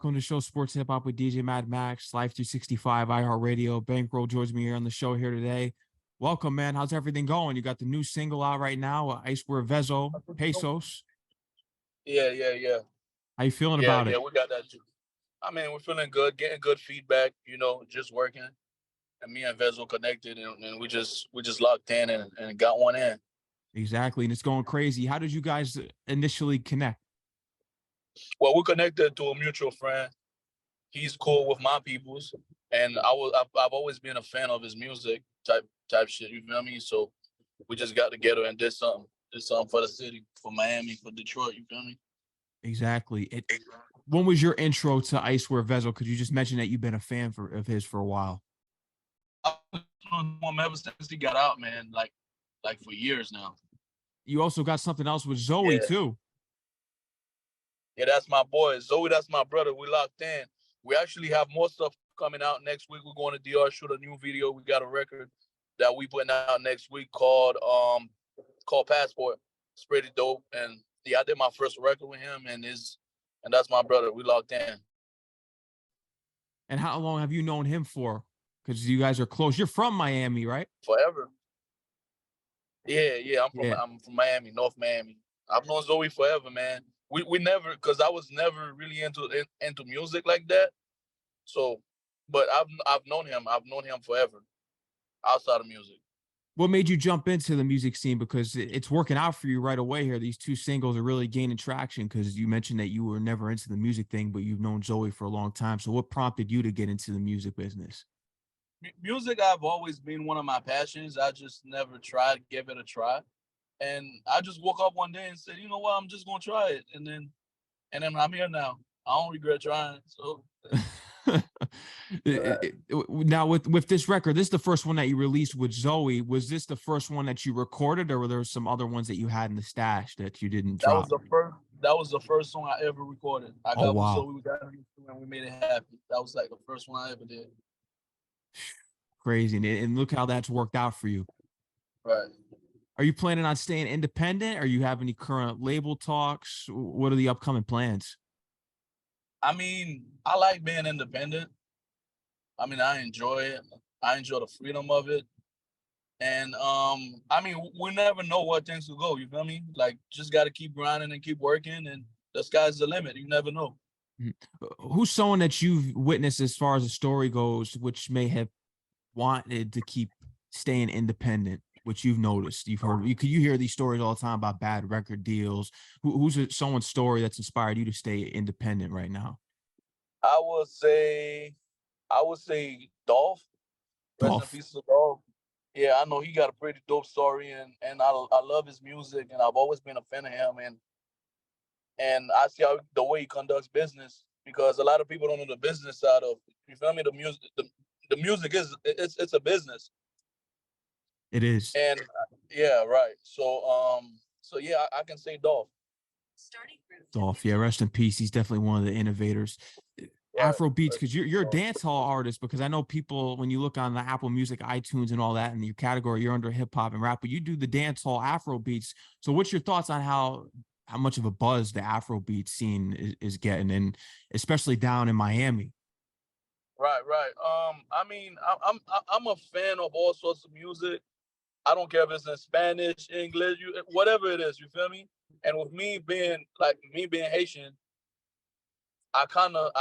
Welcome to Show Sports Hip Hop with DJ Mad Max, Life 365, iHeartRadio. Bankroll joins me here on the show here today. Welcome, man. How's everything going? You got the new single out right now, Icewear Vezzo, PESOS. Yeah. How you feeling Yeah, about yeah, it? we got that too. I mean, we're feeling good, getting good feedback, just working. And me and Vezzo connected and we just locked in and got one in. Exactly, and it's going crazy. How did you guys initially connect? Well, we connected to a mutual friend. He's cool with my peoples. And I've always been a fan of his music type shit, you feel me? So we just got together and did something. Did something for the city, for Miami, for Detroit, you feel me? Exactly. When was your intro to Icewear Vezzo? Because you just mentioned that you've been a fan of his for a while. I've known him ever since he got out, man, like for years now. You also got something else with Zoey Yeah. too. Yeah, that's my boy. Zoey, that's my brother. We locked in. We actually have more stuff coming out next week. We're going to DR, shoot a new video. We got a record that we putting out next week called Passport. It's pretty dope. And yeah, I did my first record with him and that's my brother. We locked in. And how long have you known him for? Because you guys are close. You're from Miami, right? Forever. Yeah. Yeah. I'm from Miami, North Miami. I've known Zoey forever, man. We never, because I was never really into music like that. So, but I've known him. I've known him forever, outside of music. What made you jump into the music scene? Because it's working out for you right away here. These two singles are really gaining traction because you mentioned that you were never into the music thing, but you've known Zoey for a long time. So what prompted you to get into the music business? Music, I've always been one of my passions. I just never tried, give it a try. And I just woke up one day and said, you know what, I'm just gonna try it. And then I'm here now. I don't regret trying. So Now with this record, this is the first one that you released with Zoey. Was this the first one that you recorded, or were there some other ones that you had in the stash that you didn't that was drop? the first that was the first song I ever recorded. I Oh got with wow, Zoe, we got and we made it happen. That was like the first one I ever did. crazy! And look how that's worked out for you. Right. Are you planning on staying independent? Are you have any current label talks? What are the upcoming plans? I mean, I like being independent. I mean, I enjoy it. I enjoy the freedom of it. And I mean, we never know what things will go. You feel me? Like, just got to keep grinding and keep working, and the sky's the limit. You never know. Mhm. Who's someone that you've witnessed as far as the story goes, which may have wanted to keep staying independent, which you've noticed, you've heard, you hear these stories all the time about bad record deals. Someone's story that's inspired you to stay independent right now? I would say, Dolph. Rest in Dolph. peace to Dolph. Yeah, I know he got a pretty dope story, and I love his music, and I've always been a fan of him, and I see how the way he conducts business, because a lot of people don't know the business side of, you feel me, the music is, it's a business. It is. And yeah, right. So yeah, I can say Dolph. Dolph, yeah, rest in peace. He's definitely one of the innovators. Right. Afro beats, because you're a dance hall artist. Because I know people, when you look on the Apple Music, iTunes, and all that, in your category, you're under hip hop and rap, but you do the dance hall Afro beats. So, what's your thoughts on how much of a buzz the Afro beat scene is getting, and especially down in Miami? Right. I mean, I'm a fan of all sorts of music. I don't care if it's in Spanish, English, whatever it is. You feel me? And with me being Haitian, I kind of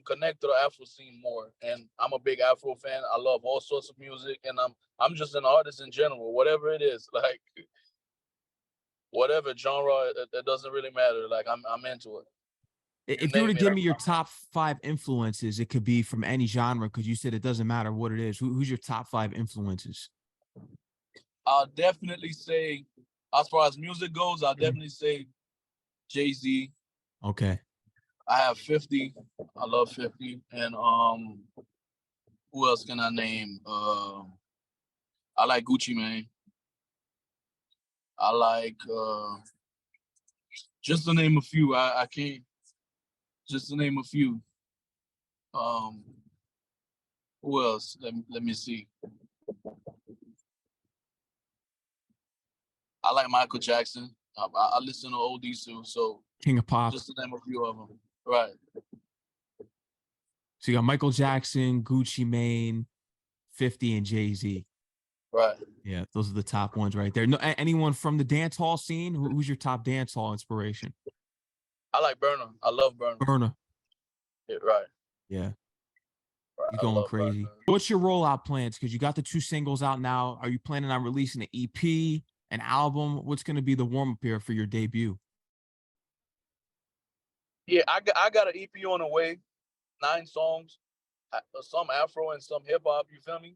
connect to the Afro scene more, and I'm a big Afro fan. I love all sorts of music, and I'm just an artist in general. Whatever it is, like whatever genre, it doesn't really matter. Like I'm into it. You If you were to name it. give me your top five influences, it could be from any genre, because you said it doesn't matter what it is. Who's your top five influences? I'll definitely say, as far as music goes, I'll definitely say Jay-Z. Okay. I have 50. I love 50. And who else can I name? I like Gucci Mane. I like just to name a few. I can't, just to name a few. Um who else? Let me see. I like Michael Jackson. I listen to oldies too, so King of Pop. just to name a few of them. Right. So you got Michael Jackson, Gucci Mane, 50, and Jay-Z. Right. Yeah, those are the top ones right there. No, anyone from the dance hall scene? Who's your top dance hall inspiration? I like Burner. I love Burner. Burner. Yeah, right. Yeah, Right. he's I going love crazy. Burner. What's your rollout plans? Because you got the 2 singles out now. Are you planning on releasing an EP, an album? What's going to be the warm up here for your debut? Yeah, I got an EP on the way, 9 songs, some Afro and some hip hop. You feel me?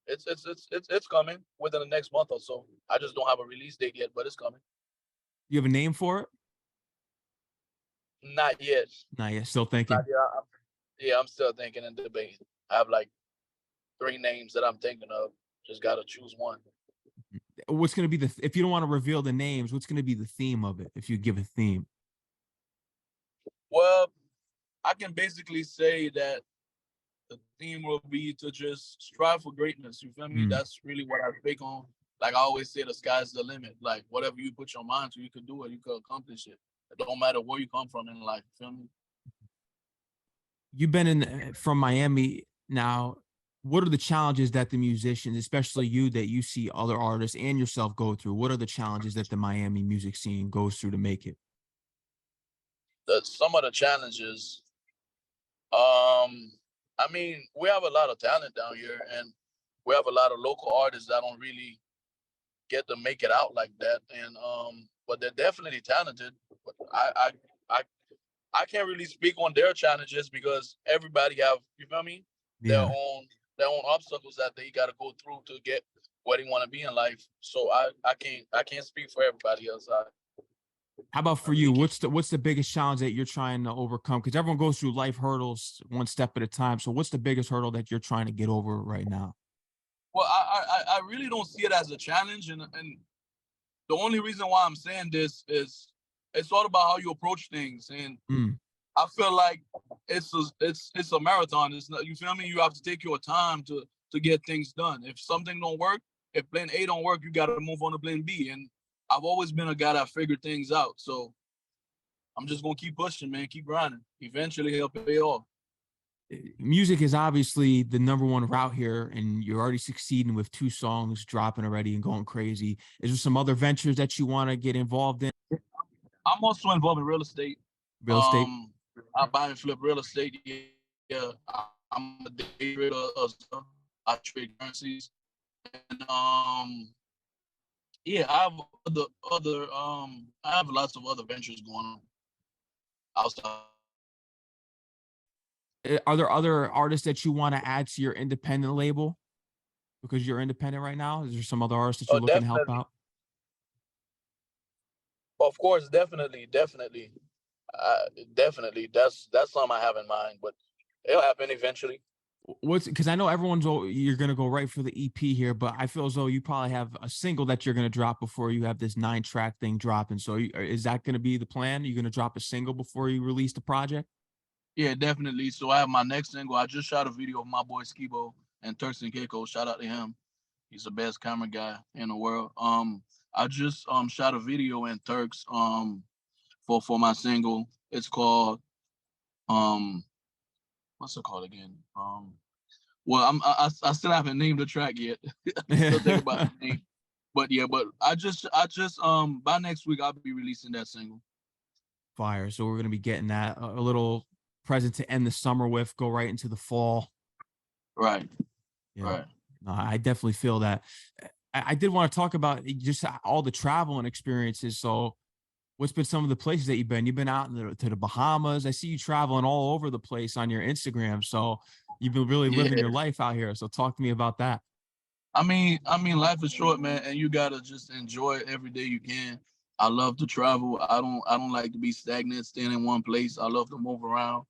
It's coming within the next month or so. I just don't have a release date yet, but it's coming. You have a name for it? Not yet. Not yet. Still thinking. Not yet. Yeah, I'm still thinking and debating. I have like 3 names that I'm thinking of. Just gotta choose one. What's going to be if you don't want to reveal the names, what's going to be the theme of it? If you give a theme. Well, I can basically say that the theme will be to just strive for greatness. You feel me? That's really what I speak on. Like I always say, the sky's the limit. Like whatever you put your mind to, you can do it. You can accomplish it. It don't matter where you come from in life. You feel me? You've been from Miami now. What are the challenges that the musicians, especially that you see other artists and yourself go through? What are the challenges that the Miami music scene goes through to make it? Some of the challenges. I mean, we have a lot of talent down here, and we have a lot of local artists that don't really get to make it out like that. And but they're definitely talented. But I can't really speak on their challenges because everybody have, you feel me, their own obstacles that they got to go through to get where they want to be in life. So I can't speak for everybody else. How about for you? What's the biggest challenge that you're trying to overcome? Because everyone goes through life hurdles one step at a time. So what's the biggest hurdle that you're trying to get over right now? Well, I really don't see it as a challenge, and the only reason why I'm saying this is it's all about how you approach things, and I feel like it's a marathon. It's not, you feel me? You have to take your time to get things done. If something don't work, if plan A don't work, you got to move on to plan B. And I've always been a guy that figured things out. So I'm just gonna keep pushing, man. Keep grinding. Eventually, he'll pay off. Music is obviously the #1 route here, and you're already succeeding with 2 songs dropping already and going crazy. Is there some other ventures that you want to get involved in? I'm also involved in real estate. Real estate. I buy and flip real estate. Yeah, I'm a day trader. I trade currencies, and yeah, I have I have lots of other ventures going on outside. Are there other artists that you want to add to your independent label? Because you're independent right now. Is there some other artists that you're looking to help out? Of course, definitely. Definitely. That's something I have in mind, but it'll happen eventually. Because I know you're gonna go right for the EP here, but I feel as though you probably have a single that you're gonna drop before you have this 9-track thing dropping. So is that gonna be the plan? You're gonna drop a single before you release the project? Yeah, definitely. So I have my next single. I just shot a video of my boy Skibo and Turks and Caicos. Shout out to him. He's the best camera guy in the world. I just shot a video in Turks for my single. It's called what's it called again? Well, I still haven't named the track yet. Still thinking about the name. But yeah, but I just by next week I'll be releasing that single. Fire. So we're gonna be getting that a little present to end the summer with, go right into the fall. Right. Yeah. Right. No, I definitely feel that. I did want to talk about just all the travel and experiences. So what's been some of the places that you've been? You've been out to the Bahamas. I see you traveling all over the place on your Instagram. So you've been really living your life out here. So talk to me about that. I mean, life is short, man, and you gotta just enjoy it every day you can. I love to travel. I don't like to be stagnant, staying in one place. I love to move around.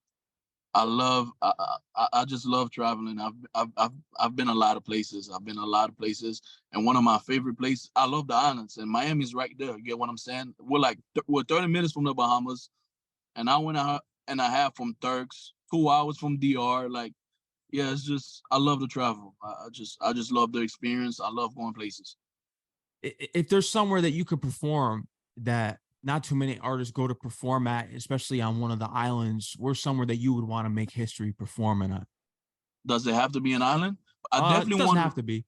I just love traveling. I've been a lot of places. I've been a lot of places, and one of my favorite places. I love the islands, and Miami's right there. You get what I'm saying? We're 30 minutes from the Bahamas, an hour and a half from Turks, 2 hours from DR. Like, yeah, it's just I love to travel. I just love the experience. I love going places. If there's somewhere that you could perform that not too many artists go to perform at, especially on one of the islands. We're somewhere that you would want to make history performing at. Does it have to be an island? I It definitely doesn't want have to. to be.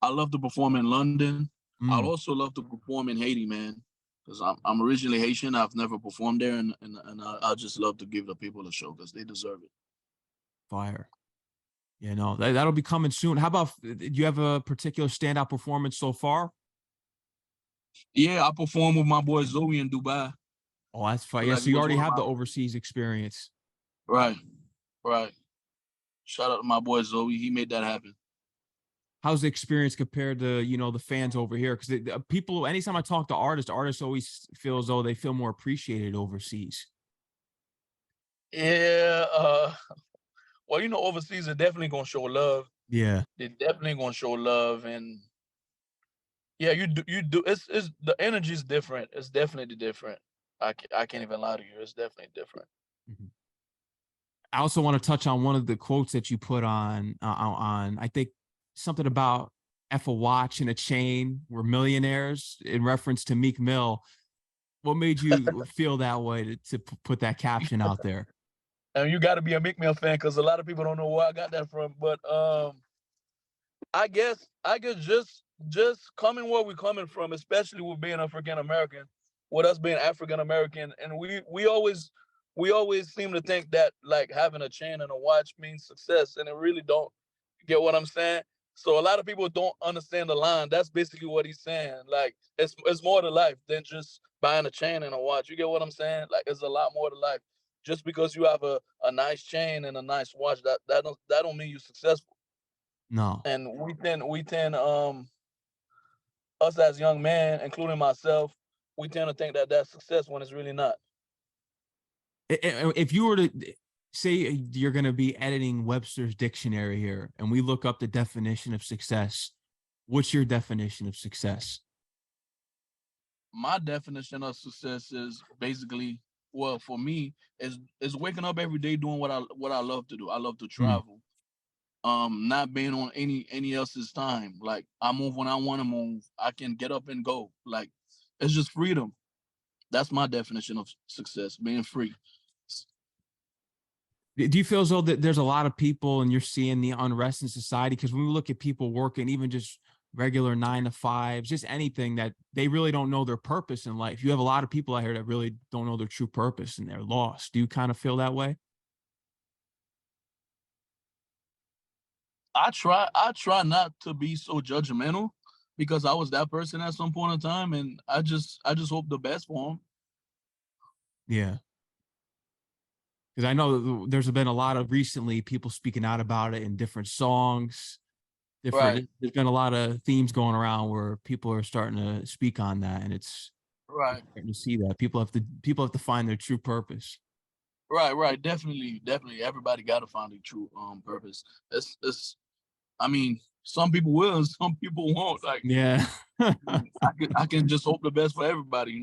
I love to perform in London. I'd Mm, also love to perform in Haiti, man, because I'm originally Haitian. I've never performed there, and I just love to give the people a show because they deserve it. fire. You know, that'll be coming soon. How about, do you have a particular standout performance so far? Yeah, I performed with my boy Zoey in Dubai. Oh, that's fine. Yeah, Like so it you was already one of have my the overseas experience. right, right. Shout out to my boy Zoey. He made that happen. How's the experience compared to, you know, the fans over here? Because people, anytime I talk to artists always feel as though they feel more appreciated overseas. Yeah. Well, overseas are definitely gonna show love. Yeah. They're definitely gonna show love, and yeah, you do. It's the energy is different. It's definitely different. I can't even lie to you. It's definitely different. Mhm. I also want to touch on one of the quotes that you put I think something about F a watch and a chain. We're millionaires in reference to Meek Mill. What made you feel that way to put that caption out there? And you got to be a Meek Mill fan because a lot of people don't know where I got that from. But I guess just coming where we're coming from, especially with being African American, with us being African American, and we always seem to think that like having a chain and a watch means success, and it really don't. You get what I'm saying? So a lot of people don't understand the line. That's basically what he's saying. Like it's more to life than just buying a chain and a watch. You get what I'm saying? Like it's a lot more to life. Just because you have a nice chain and a nice watch, that don't mean you're successful. No. And we tend us as young men, including myself, we tend to think that that's success when it's really not. If you were to say you're going to be editing Webster's dictionary here and we look up the definition of success, what's your definition of success? My definition of success is basically, well, for me, is waking up every day doing what I love to do. I love to Mm. travel. Not being on any else's time. Like I move when I want to move. I can get up and go. Like it's just freedom. That's my definition of success, being free. Do you feel as though that there's a lot of people and you're seeing the unrest in society? Because when we look at people working, even just regular 9 to 5s, just anything that they really don't know their purpose in life. You have a lot of people out here that really don't know their true purpose and they're lost. Do you kind of feel that way? I try not to be so judgmental because I was that person at some point in time, and I just hope the best for them. Yeah. Because I know there's been a lot of recently people speaking out about it in different songs, Right, there's been a lot of themes going around where people are starting to speak on that. And you're right, starting to see that people have to find their true purpose. right. Definitely. Everybody got to find their true purpose. It's. I mean, some people will, and some people won't. Like Yeah. I can just hope the best for everybody.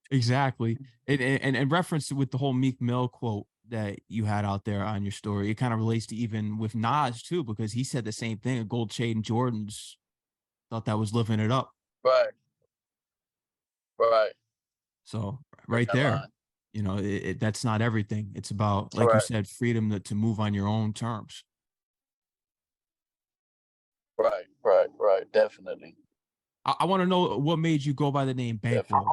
Exactly. And reference with the whole Meek Mill quote that you had out there on your story, it kind of relates to even with Nas too, because he said the same thing. A gold chain Jordans, thought that was living it up. Right, right. So Bring right that there, line. that's not everything. It's about, like you Right, said, freedom to move on your own terms. right. Definitely. I want to know what made you go by the name Definitely.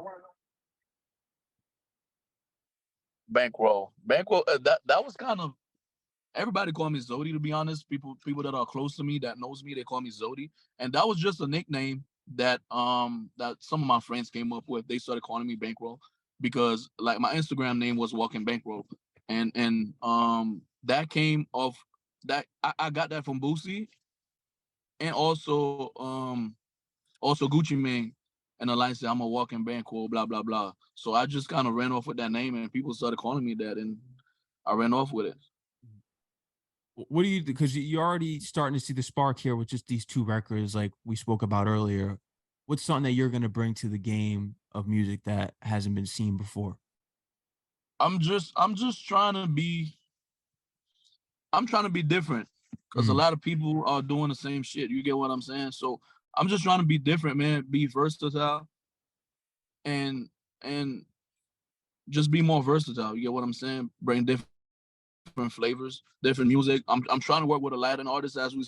Bankroll. Bankroll. Bankroll. That was kind of everybody call me Zodi. To be honest, people that are close to me that knows me, they call me Zodi, and that was just a nickname that some of my friends came up with. They started calling me Bankroll because like my Instagram name was Walking Bankroll, and that came off that I got that from Boosie and also Gucci Mane. And the line said, I'm a walking bankroll, blah, blah, blah. So I just kind of ran off with that name and people started calling me that. And I ran off with it. What do you, because you're already starting to see the spark here with just these two records, like we spoke about earlier. What's something that you're going to bring to the game of music that hasn't been seen before? I'm just trying to be different because a Mm, lot of people are doing the same shit. You get what I'm saying? So I'm just trying to be different, man. Be versatile and and just be more versatile. You get what I'm saying? Bring different flavors, different music. I'm trying to work with a Latin artist as we.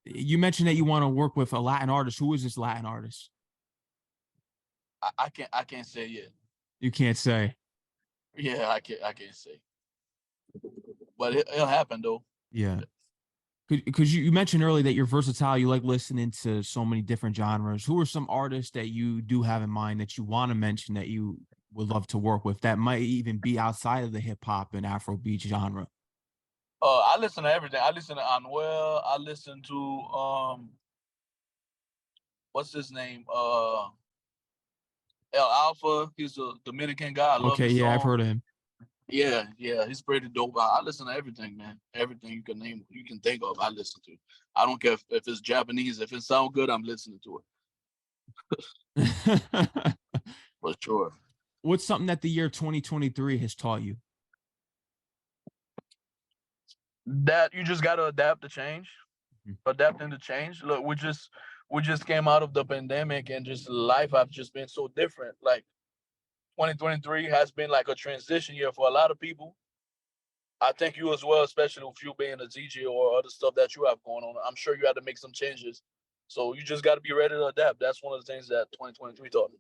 You mentioned that you want to work with a Latin artist. Who is this Latin artist? I can't say yet. You can't say. Yeah, I can't say. But it'll happen though. Yeah. Because you mentioned earlier that you're versatile, you like listening to so many different genres. Who are some artists that you do have in mind that you want to mention that you would love to work with that might even be outside of the hip hop and Afrobeat genre? I listen to everything. I listen to Anuel. I listen to what's his name? El Alpha. He's a Dominican guy. I love Okay, his yeah, I've song. heard of him. Yeah, he's pretty dope. I listen to everything, man. Everything you can name, you can think of, I listen to. I don't care if it's Japanese. If it sounds good, I'm listening to it for sure. What's something that the year 2023 has taught you? That you just gotta adapt to change, adapting to change. Look, we just came out of the pandemic, and just life have just been so different. Like 2023 has been like a transition year for a lot of people. I think you as well, especially with you being a DJ or other stuff that you have going on. I'm sure you had to make some changes. So you just got to be ready to adapt. That's one of the things that 2023 taught me.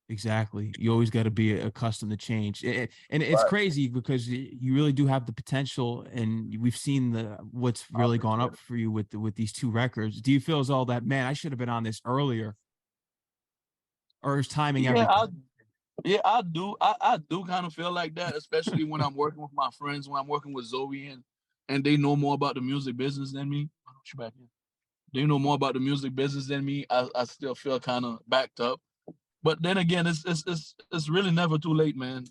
Exactly. You always got to be accustomed to change. And it's Right. crazy because you really do have the potential, and we've seen what's I really gone appreciate up it. for you with these two records. Do you feel as all that, man, I should have been on this earlier, or is timing Yeah, everything? I do. I do kind of feel like that, especially when I'm working with my friends, when I'm working with Zoe, and they know more about the music business than me. Oh, she back here. They know more about the music business than me. I still feel kind of backed up. But then again, it's really never too late, man.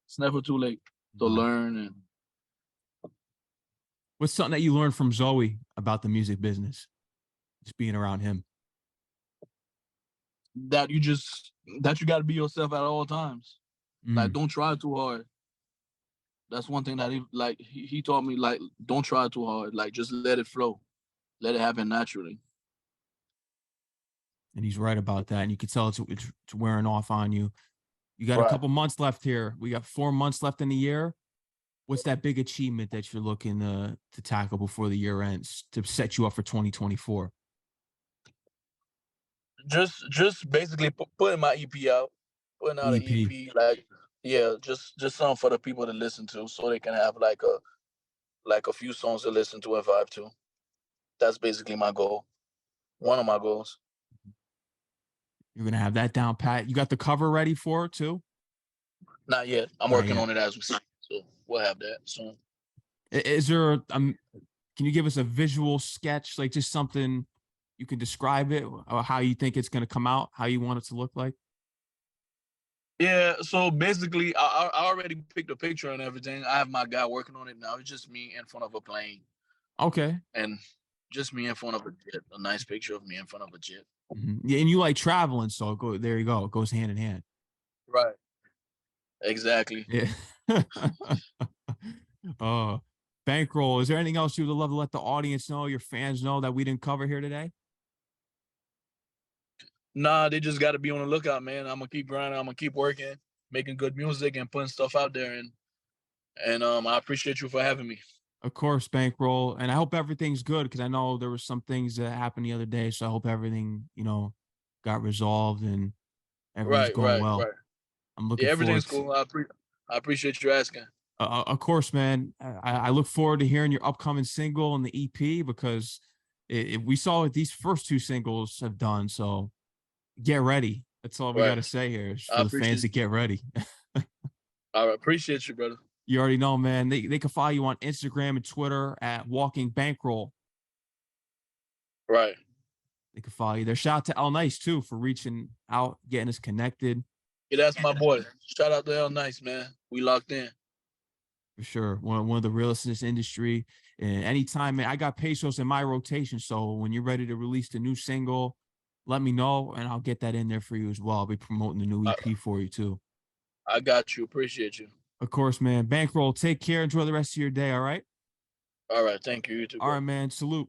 It's never too late to No. learn, and What's something that you learned from Zoe about the music business? Just being around him. that you just that you got to be yourself at all times. Like, Mm. don't try too hard. That's one thing that he taught me. Like, don't try too hard. Like, just let it flow, let it happen naturally. And he's right about that. And you can tell it's wearing off on you. You got a Right. couple months left here. We got 4 months left in the year. What's that big achievement that you're looking to tackle before the year ends to set you up for 2024? Just basically putting my EP out, putting out an EP. EP. Like, yeah, just something for the people to listen to, so they can have like a few songs to listen to and vibe to. That's basically my goal. One of my goals. You're gonna have that down pat. You got the cover ready for it too? Not yet. I'm Not working yet. on it as we speak, so we'll have that soon. Is there can you give us a visual sketch, like just something you can describe it or how you think it's gonna come out, how you want it to look like? Yeah, so basically, I already picked a picture and everything. I have my guy working on it now. It's just me in front of a plane, Okay. and just me in front of a jet. A nice picture of me in front of a jet. Yeah, and you like traveling, so go there you go. It goes hand in hand. Right. Exactly. Yeah. uh Bankroll. Is there anything else you would love to let the audience know, your fans know that we didn't cover here today? Nah, they just got to be on the lookout, man. I'm gonna keep grinding. I'm gonna keep working, making good music, and putting stuff out there. And I appreciate you for having me. Of course, Bankroll. And I hope everything's good because I know there were some things that happened the other day. So I hope everything, got resolved and everything's Right, going right, well. right. I'm Yeah, looking everything's forward to, cool. I appreciate you asking. of course, man. I look forward to hearing your upcoming single and the EP because we saw what these first two singles have done. So get ready. That's all we got Right. to say here is I for the fans appreciate to get ready. I appreciate you, brother. You already know, man. They can follow you on Instagram and Twitter at Walking Bankroll. Right. They can follow you there. Shout out to L Nice too for reaching out, getting us connected. Yeah, that's my boy. Shout out to El Nice, man. We locked in. For sure. One of the realest in this industry. And anytime, man, I got Pesos in my rotation. So when you're ready to release the new single, let me know and I'll get that in there for you as well. I'll be promoting the new I, EP for you too. I got you. Appreciate you. Of course, man. Bankroll, take care. Enjoy the rest of your day. All right. All right. Thank you. You too, All bro. right, man. Salute.